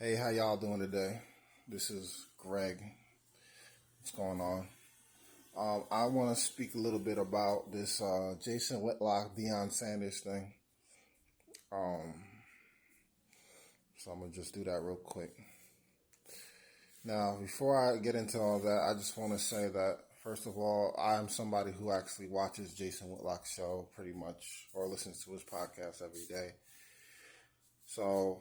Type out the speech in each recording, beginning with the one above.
Hey, how y'all doing today? This is Greg. What's going on? I want to speak a little bit about this Jason Whitlock Deion Sanders thing. Um, so I'm gonna just do that real quick. Now, before I get into all that, I just want to say that first of all, I'm somebody who actually watches Jason Whitlock's show pretty much, or listens to his podcast every day. So,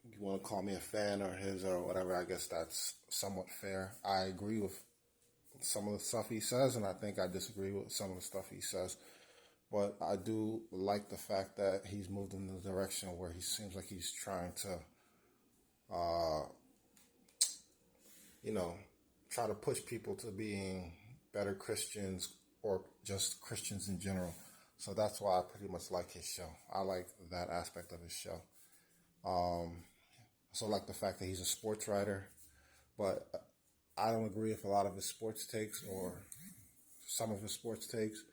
you want to call me a fan or his or whatever, I guess that's somewhat fair. I agree with some of the stuff he says, and I think I disagree with some of the stuff he says. But I do like the fact that he's moved in the direction where he seems like he's trying to, try to push people to being better Christians or just Christians in general. So that's why I pretty much like his show. I like that aspect of his show. So like the fact that he's a sports writer, but I don't agree with a lot of his sports takes or some of his sports takes.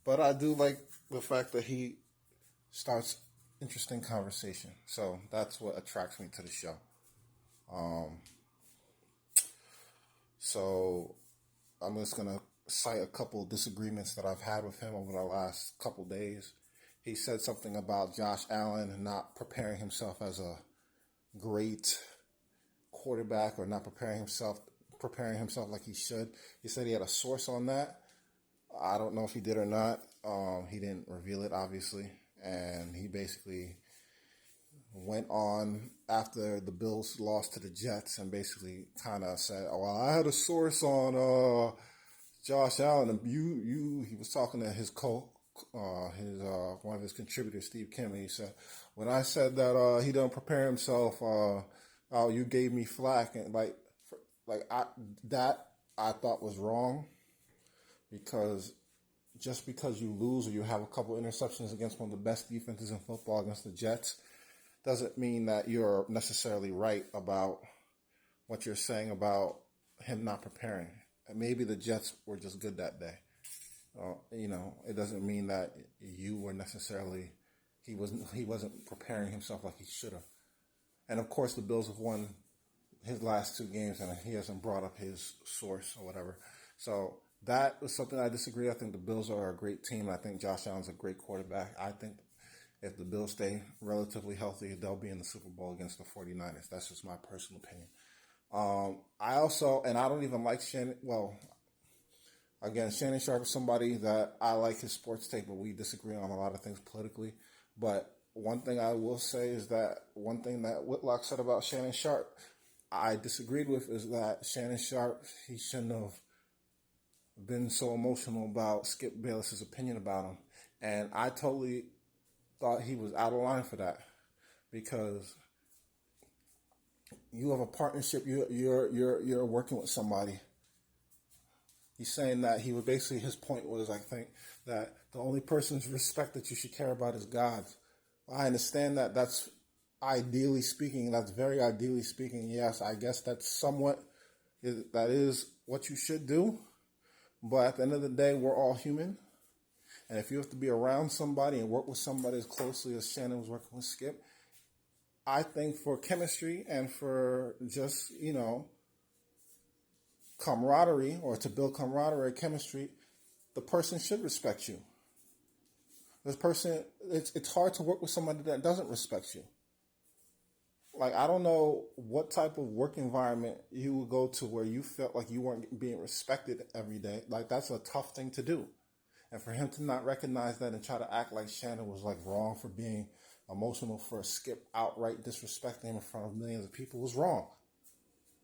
But I do like the fact that he starts interesting conversation. So that's what attracts me to the show. So I'm just going to cite a couple of disagreements that I've had with him over the last couple days. He said something about Josh Allen not preparing himself as a great quarterback or not preparing himself like he should. He said he had a source on that. I don't know if he did or not. He didn't reveal it, obviously. And he basically went on after the Bills lost to the Jets and basically kind of said, "Oh, well, I had a source on Josh Allen." And he was talking to his one of his contributors, Steve Kim, and he said, "When I said that he don't prepare himself, you gave me flack." And I thought was wrong, because just because you lose or you have a couple interceptions against one of the best defenses in football against the Jets doesn't mean that you're necessarily right about what you're saying about him not preparing. Maybe the Jets were just good that day. It doesn't mean that you were necessarily he wasn't preparing himself like he should have. And of course, the Bills have won his last two games, and he hasn't brought up his source or whatever. So that was something I disagree. I think the Bills are a great team. I think Josh Allen's a great quarterback. I think if the Bills stay relatively healthy, they'll be in the Super Bowl against the 49ers. That's just my personal opinion. I don't even like Shannon. Well, again, Shannon Sharpe is somebody that I like his sports take, but we disagree on a lot of things politically. But one thing I will say is that one thing that Whitlock said about Shannon Sharpe, I disagreed with, is that Shannon Sharpe, he shouldn't have been so emotional about Skip Bayless's opinion about him. And I totally thought he was out of line for that, because you have a partnership. You're working with somebody. He's saying that his point was, I think, that the only person's respect that you should care about is God's. I understand that that's ideally speaking, that's very ideally speaking. Yes, I guess that is what you should do. But at the end of the day, we're all human. And if you have to be around somebody and work with somebody as closely as Shannon was working with Skip, I think for chemistry and for just, camaraderie, or to build camaraderie or chemistry, the person should respect you. This person, it's hard to work with somebody that doesn't respect you. Like, I don't know what type of work environment you would go to where you felt like you weren't being respected every day. Like, that's a tough thing to do. And for him to not recognize that and try to act like Shannon was like wrong for being emotional for Skip outright disrespecting him in front of millions of people was wrong.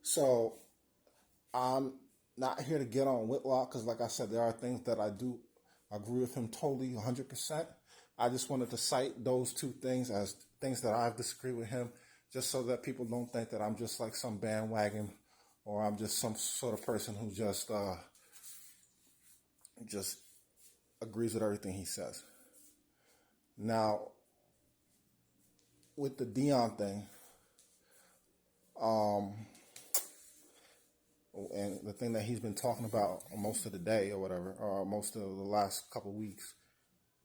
So I'm not here to get on Whitlock, because like I said, there are things that I do agree with him totally 100%. I just wanted to cite those two things as things that I've disagreed with him, just so that people don't think that I'm just like some bandwagon, or I'm just some sort of person who just agrees with everything he says. Now, with the Deion thing, and the thing that he's been talking about most of the day or whatever, or most of the last couple of weeks,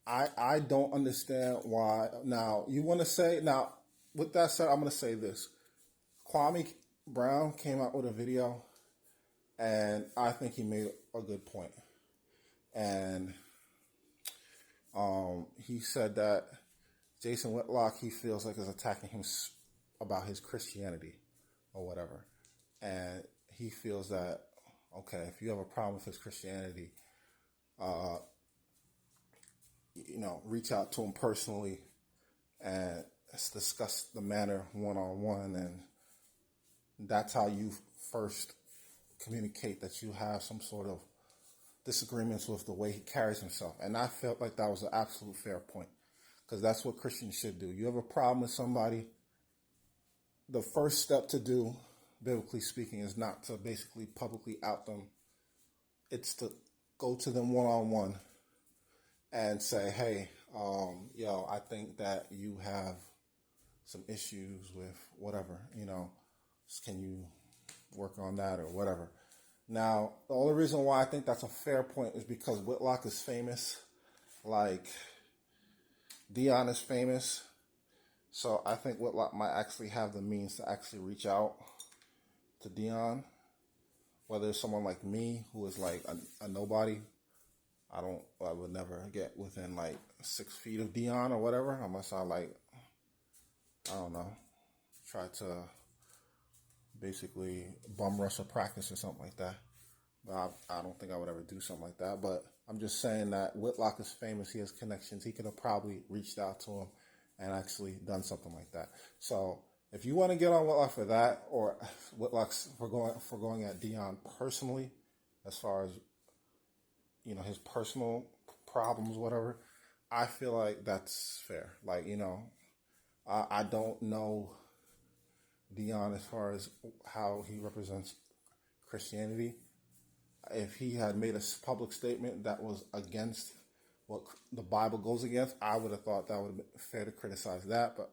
I don't understand why. Now, you want to say, now, with that said, I'm going to say this. Kwame Brown came out with a video, and I think he made a good point. And he said that Jason Whitlock, he feels like, is attacking him about his Christianity or whatever. And he feels that, okay, if you have a problem with his Christianity, reach out to him personally and let's discuss the matter one-on-one. And that's how you first communicate that you have some sort of disagreements with the way he carries himself. And I felt like that was an absolute fair point, because that's what Christians should do. You have a problem with somebody, the first step to do, biblically speaking, is not to basically publicly out them. It's to go to them one-on-one and say, hey, I think that you have some issues with whatever, can you work on that or whatever. Now, the only reason why I think that's a fair point is because Whitlock is famous, like Deion is famous. So I think Whitlock might actually have the means to actually reach out to Deion. Whether it's someone like me, who is like a nobody, I would never get within like 6 feet of Deion or whatever, unless I try to basically bum rush a practice or something like that. But I don't think I would ever do something like that. But I'm just saying that Whitlock is famous. He has connections. He could have probably reached out to him and actually done something like that. So if you want to get on Whitlock for that, or Whitlock's for going at Deion personally, as far as his personal problems, whatever, I feel like that's fair. Like, I don't know Deion as far as how he represents Christianity. If he had made a public statement that was against what the Bible goes against, I would have thought that would have been fair to criticize that. But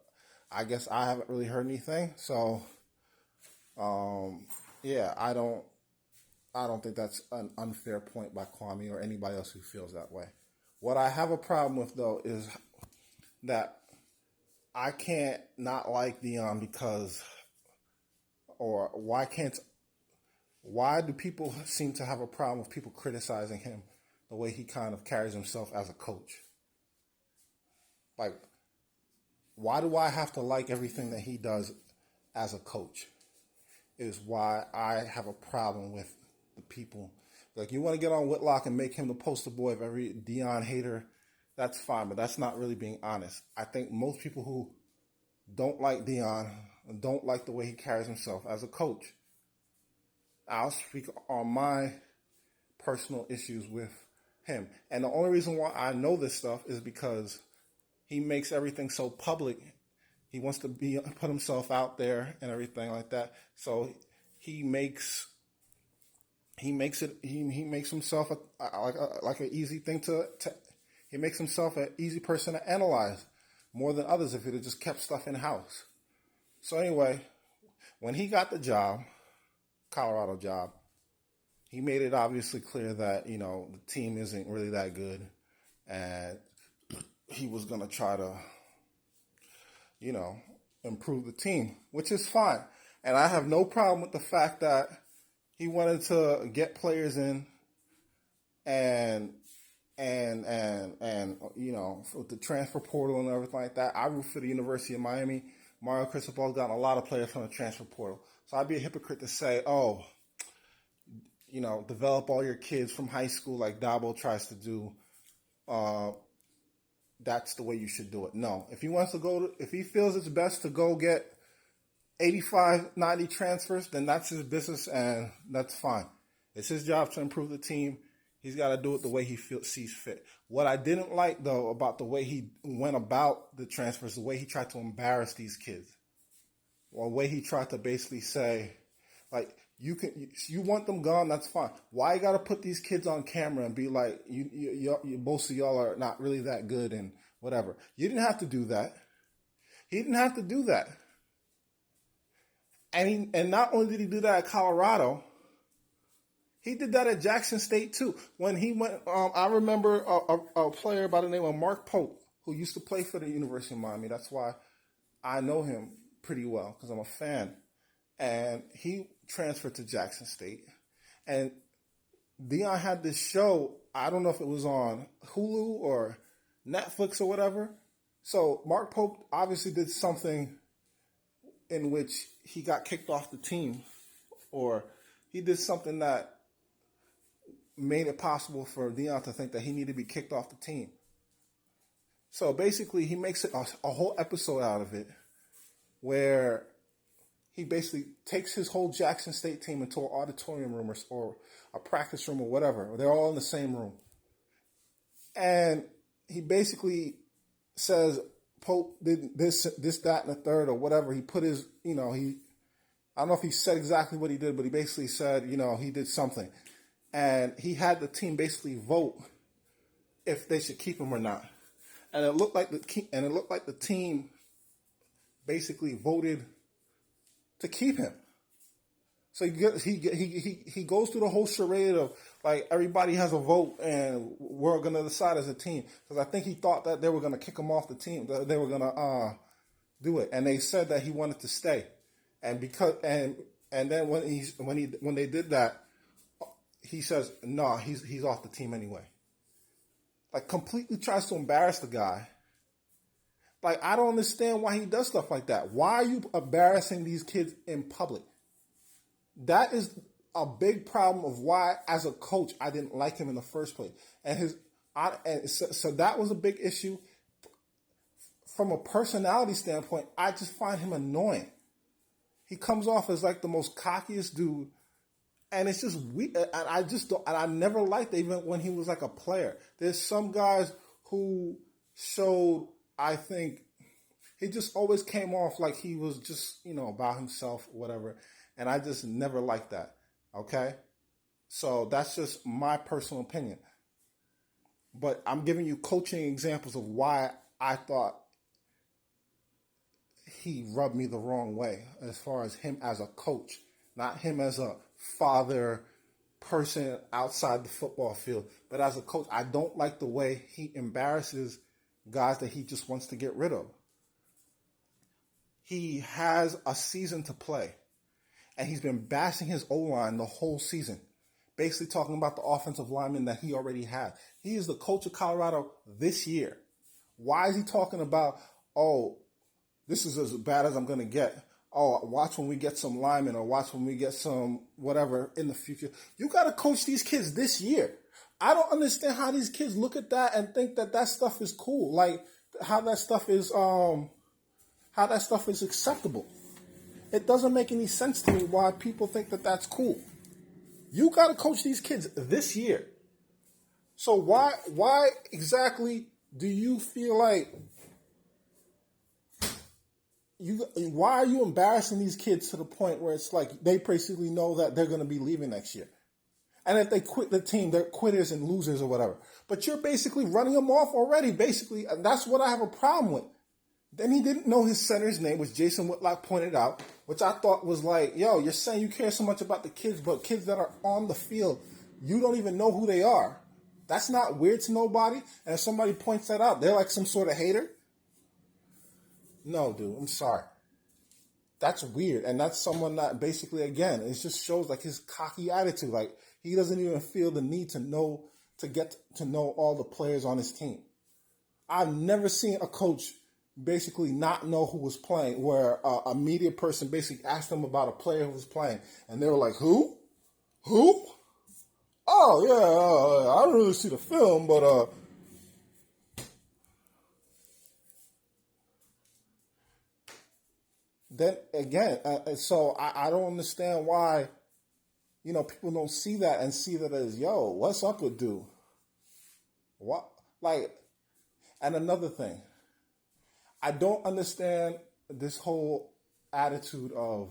I guess I haven't really heard anything. So, I don't think that's an unfair point by Kwame or anybody else who feels that way. What I have a problem with, though, is that I can't not like Deion because, or why do people seem to have a problem with people criticizing him the way he kind of carries himself as a coach? Like, why do I have to like everything that he does as a coach? Is why I have a problem with the people. Like, you want to get on Whitlock and make him the poster boy of every Deion hater, that's fine, but that's not really being honest. I think most people who don't like Deion and don't like the way he carries himself as a coach, I'll speak on my personal issues with him. And the only reason why I know this stuff is because he makes everything so public. He wants to put himself out there and everything like that. So he makes himself like an easy thing he makes himself an easy person to analyze more than others if he'd have just kept stuff in house. So anyway, when he got the job, Colorado job, he made it obviously clear that, the team isn't really that good, and he was going to try to, improve the team, which is fine. And I have no problem with the fact that he wanted to get players in and with the transfer portal and everything like that. I root for the University of Miami. Mario Cristobal's gotten a lot of players from the transfer portal. So I'd be a hypocrite to say, develop all your kids from high school like Dabo tries to do. That's the way you should do it. No. If he feels it's best to go get 85, 90 transfers, then that's his business and that's fine. It's his job to improve the team. He's got to do it the way he sees fit. What I didn't like, though, about the way he went about the transfers, the way he tried to embarrass these kids, or the way he tried to basically say, like, you want them gone, that's fine. Why you got to put these kids on camera and be like, most of y'all are not really that good and whatever? You didn't have to do that. He didn't have to do that. And not only did he do that at Colorado, he did that at Jackson State too. When he went, I remember a player by the name of Mark Pope, who used to play for the University of Miami. That's why I know him pretty well, because I'm a fan. and he transferred to Jackson State. And Deion had this show, I don't know if it was on Hulu or Netflix or whatever. So Mark Pope obviously did something in which he got kicked off the team, or he did something that made it possible for Deion to think that he needed to be kicked off the team. So basically, he makes it a whole episode out of it where he basically takes his whole Jackson State team into an auditorium room or a practice room or whatever. They're all in the same room. And he basically says Pope did this, that, and the third or whatever. He put his, I don't know if he said exactly what he did, but he basically said, he did something. And he had the team basically vote if they should keep him or not. And it looked like the team basically voted to keep him. So he goes through the whole charade of like everybody has a vote and we're going to decide as a team. Because I think he thought that they were going to kick him off the team. That they were going to do it, and they said that he wanted to stay. And then when they did that, he says no, he's off the team anyway. Like completely tries to embarrass the guy. Like I don't understand why he does stuff like that. Why are you embarrassing these kids in public? That is a big problem of why, as a coach, I didn't like him in the first place. So that was a big issue. From a personality standpoint, I just find him annoying. He comes off as like the most cockiest dude, and it's just weird. And I just don't. And I never liked it, even when he was like a player. There's some guys who showed, I think, he just always came off like he was just about himself, or whatever. And I just never liked that. Okay? So that's just my personal opinion. But I'm giving you coaching examples of why I thought he rubbed me the wrong way as far as him as a coach, not him as a father person outside the football field, but as a coach. I don't like the way he embarrasses guys that he just wants to get rid of. He has a season to play. And he's been bashing his O-line the whole season, basically talking about the offensive linemen that he already had. He is the coach of Colorado this year. Why is he talking about, this is as bad as I'm going to get? Watch when we get some linemen, or watch when we get some whatever in the future. You got to coach these kids this year. I don't understand how these kids look at that and think that stuff is cool. Like how that stuff is acceptable. It doesn't make any sense to me why people think that that's cool. You got to coach these kids this year. So why exactly do you feel like why are you embarrassing these kids to the point where it's like they basically know that they're going to be leaving next year? And if they quit the team, they're quitters and losers or whatever. But you're basically running them off already, basically. And that's what I have a problem with. Then he didn't know his center's name, which Jason Whitlock pointed out, which I thought was like, you're saying you care so much about the kids, but kids that are on the field, you don't even know who they are. That's not weird to nobody. And if somebody points that out, they're like some sort of hater. No, dude, I'm sorry. That's weird. And that's someone that basically, again, it just shows like his cocky attitude. Like he doesn't even feel the need to get to know all the players on his team. I've never seen a coach basically not know who was playing, where a media person basically asked them about a player who was playing, and they were like, who? Oh, yeah, I don't really see the film, but then again, so I don't understand why, people don't see that and see that as, what's up with dude? What? Like, and another thing, I don't understand this whole attitude of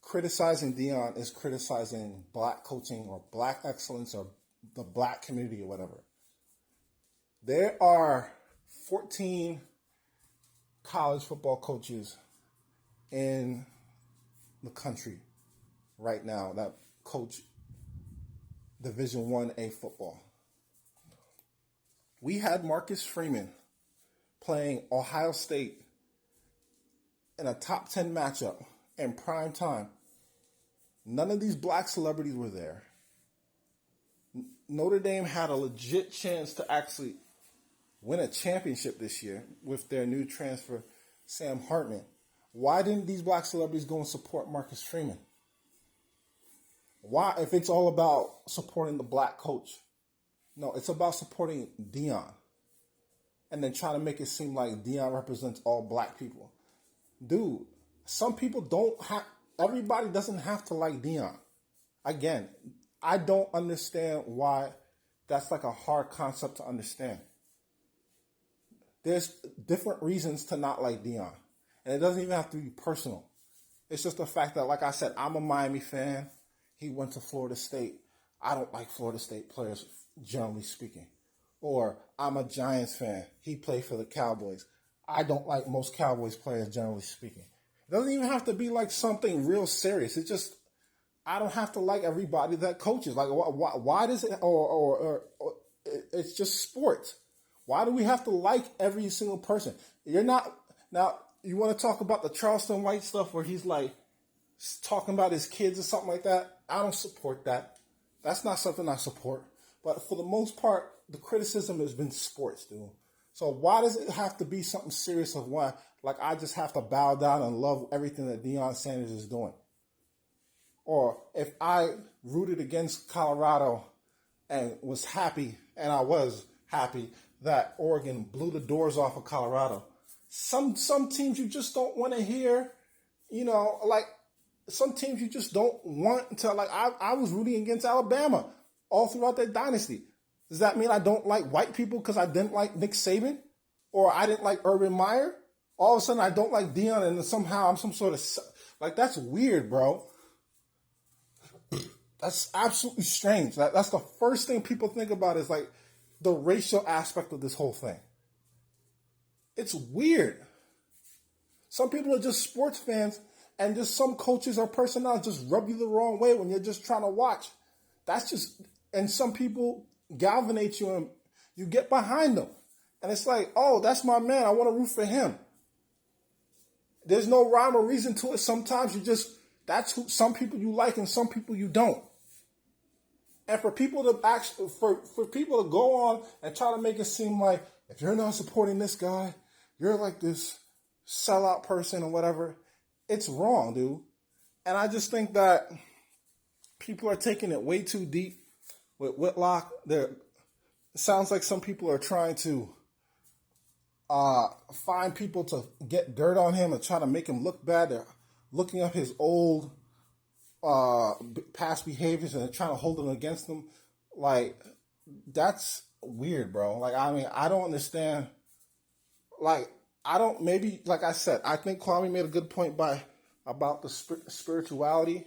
criticizing Deion is criticizing black coaching or black excellence or the black community or whatever. There are 14 college football coaches in the country right now that coach Division 1A football. We had Marcus Freeman playing Ohio State in a top 10 matchup in prime time None of these black celebrities were there. Notre Dame had a legit chance to actually win a championship this year with their new transfer, Sam Hartman. Why didn't these black celebrities go and support Marcus Freeman? Why, if it's all about supporting the black coach? No, it's about supporting Deion. And then trying to make it seem like Deion represents all black people. Dude, some people don't have, everybody doesn't have to like Deion. Again, I don't understand why that's like a hard concept to understand. There's different reasons to not like Deion. And it doesn't even have to be personal. It's just the fact that, like I said, I'm a Miami fan. He went to Florida State. I don't like Florida State players, generally speaking. Or I'm a Giants fan. He played for the Cowboys. I don't like most Cowboys players, generally speaking. It doesn't even have to be like something real serious. It's just, I don't have to like everybody that coaches. Like, why does it, or it's just sports. Why do we have to like every single person? You're not, now, you want to talk about the Charleston White stuff where he's like talking about his kids or something like that? I don't support that. That's not something I support. But for the most part, the criticism has been sports, dude. So why does it have to be something serious of why, like, I just have to bow down and love everything that Deion Sanders is doing? Or if I rooted against Colorado and was happy, and I was happy that Oregon blew the doors off of Colorado. Some teams you just don't want to hear, you know, like some teams you just don't want to, like I was rooting against Alabama all throughout their dynasty. Does that mean I don't like white people because I didn't like Nick Saban? Or I didn't like Urban Meyer? All of a sudden I don't like Deion and somehow I'm some sort of, like, that's weird, bro. That's absolutely strange. That's the first thing people think about is like the racial aspect of this whole thing. It's weird. Some people are just sports fans and just some coaches or personnel just rub you the wrong way when you're just trying to watch. That's just, and some people galvanate you and you get behind them. And it's like, oh, that's my man. I want to root for him. There's no rhyme or reason to it. Sometimes you just, that's who, some people you like and some people you don't. And for people to actually, for people to go on and try to make it seem like if you're not supporting this guy, you're like this sellout person or whatever. It's wrong, dude. And I just think that people are taking it way too deep with Whitlock. It sounds like some people are trying to find people to get dirt on him and try to make him look bad. They're looking up his old past behaviors and trying to hold them against them. Like, that's weird, bro. Like, I mean, I don't understand. Like, I don't, maybe, like I said, I think Kwame made a good point about the spirituality,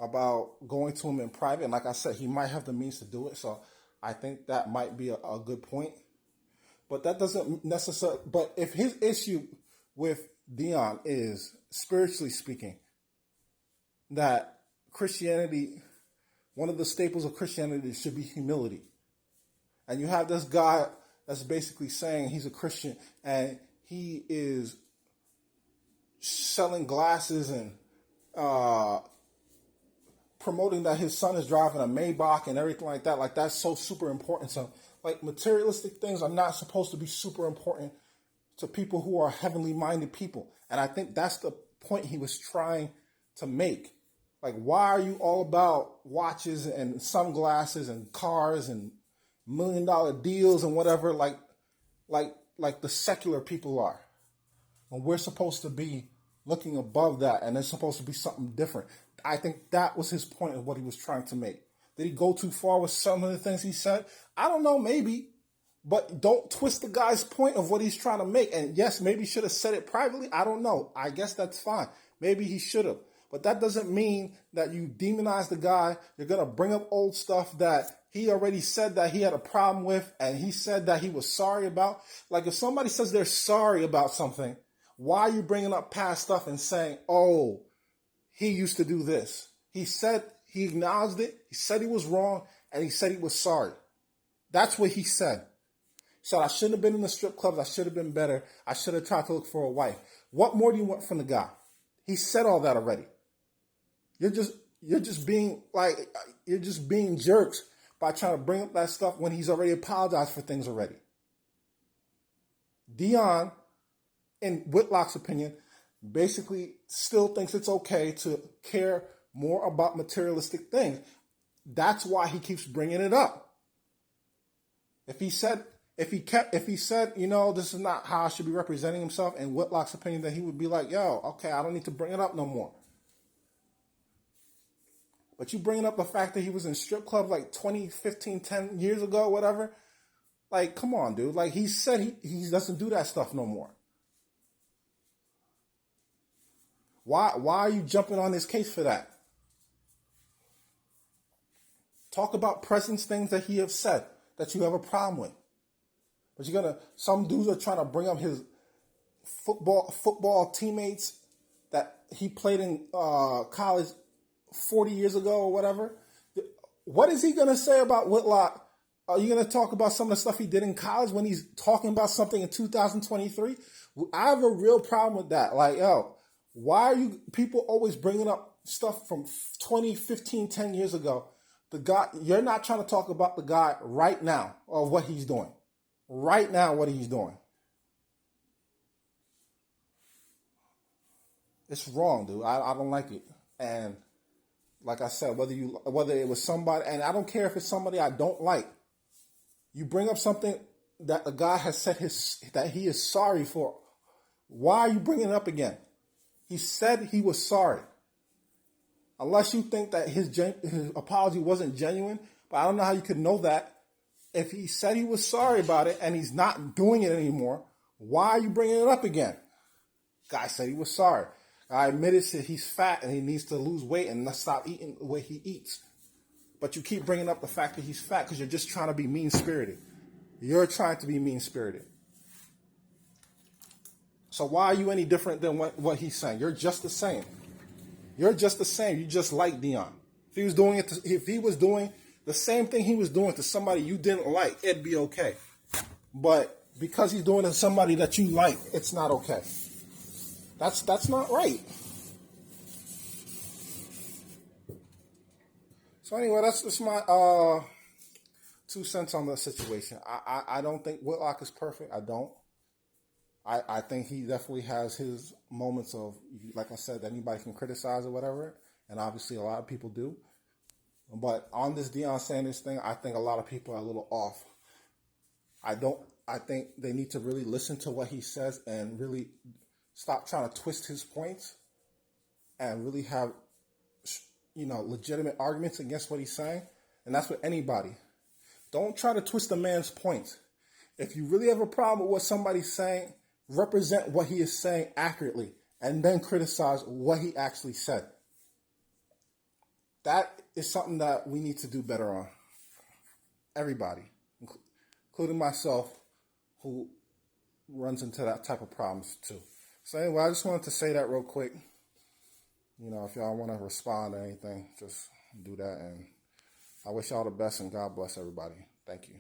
about going to him in private. And like I said, he might have the means to do it. So I think that might be a good point. But that doesn't necessarily, but if his issue with Deion is, spiritually speaking, that Christianity, one of the staples of Christianity should be humility. And you have this guy that's basically saying he's a Christian and he is selling glasses and promoting that his son is driving a Maybach and everything like that. Like, that's so super important. So, like, materialistic things are not supposed to be super important to people who are heavenly minded people. And I think that's the point he was trying to make. Like, why are you all about watches and sunglasses and cars and $1 million deals and whatever, like the secular people are? When we're supposed to be looking above that and there's supposed to be something different. I think that was his point of what he was trying to make. Did he go too far with some of the things he said? I don't know, maybe. But don't twist the guy's point of what he's trying to make. And yes, maybe he should have said it privately. I don't know. I guess that's fine. Maybe he should have. But that doesn't mean that you demonize the guy. You're going to bring up old stuff that he already said that he had a problem with and he said that he was sorry about. Like, if somebody says they're sorry about something, why are you bringing up past stuff and saying, oh, he used to do this? He said, he acknowledged it. He said he was wrong and he said he was sorry. That's what he said. So I shouldn't have been in the strip clubs. I should have been better. I should have tried to look for a wife. What more do you want from the guy? He said all that already. You're just you're just being jerks by trying to bring up that stuff when he's already apologized for things already. Deion, in Whitlock's opinion, basically still thinks it's okay to care more about materialistic things. That's why he keeps bringing it up. If he said, this is not how I should be representing himself, in Whitlock's opinion, then he would be like, yo, okay, I don't need to bring it up no more. But you bringing up the fact that he was in strip clubs like 20, 15, 10 years ago, whatever. Like, come on, dude. Like, he said he doesn't do that stuff no more. Why are you jumping on his case for that? Talk about present things that he has said that you have a problem with. But some dudes are trying to bring up his football teammates that he played in college 40 years ago or whatever. What is he going to say about Whitlock? Are you going to talk about some of the stuff he did in college when he's talking about something in 2023? I have a real problem with that. Like, yo, why are you people always bringing up stuff from 20, 15, 10 years ago? The guy, you're not trying to talk about the guy right now or what he's doing. Right now, what he's doing. It's wrong, dude. I don't like it. And like I said, whether it was somebody, and I don't care if it's somebody I don't like, you bring up something that the guy has said that he is sorry for. Why are you bringing it up again? He said he was sorry. Unless you think that his apology wasn't genuine, but I don't know how you could know that. If he said he was sorry about it and he's not doing it anymore, why are you bringing it up again? Guy said he was sorry. I admitted that he's fat and he needs to lose weight and not stop eating the way he eats. But you keep bringing up the fact that he's fat because you're just trying to be mean-spirited. You're trying to be mean-spirited. So why are you any different than what he's saying? You're just the same. You're just the same. You just like Deion. If he was doing the same thing he was doing to somebody you didn't like, it'd be okay. But because he's doing it to somebody that you like, it's not okay. That's not right. So anyway, that's my 2 cents on the situation. I don't think Whitlock is perfect. I don't. I think he definitely has his moments of, like I said, that anybody can criticize or whatever. And obviously a lot of people do. But on this Deion Sanders thing, I think a lot of people are a little off. I think they need to really listen to what he says and really stop trying to twist his points and really have, legitimate arguments against what he's saying. And that's with anybody. Don't try to twist a man's points. If you really have a problem with what somebody's saying, represent what he is saying accurately and then criticize what he actually said. That is something that we need to do better on. Everybody, including myself, who runs into that type of problems too. So anyway, I just wanted to say that real quick. If y'all want to respond to anything, just do that. And I wish y'all the best and God bless everybody. Thank you.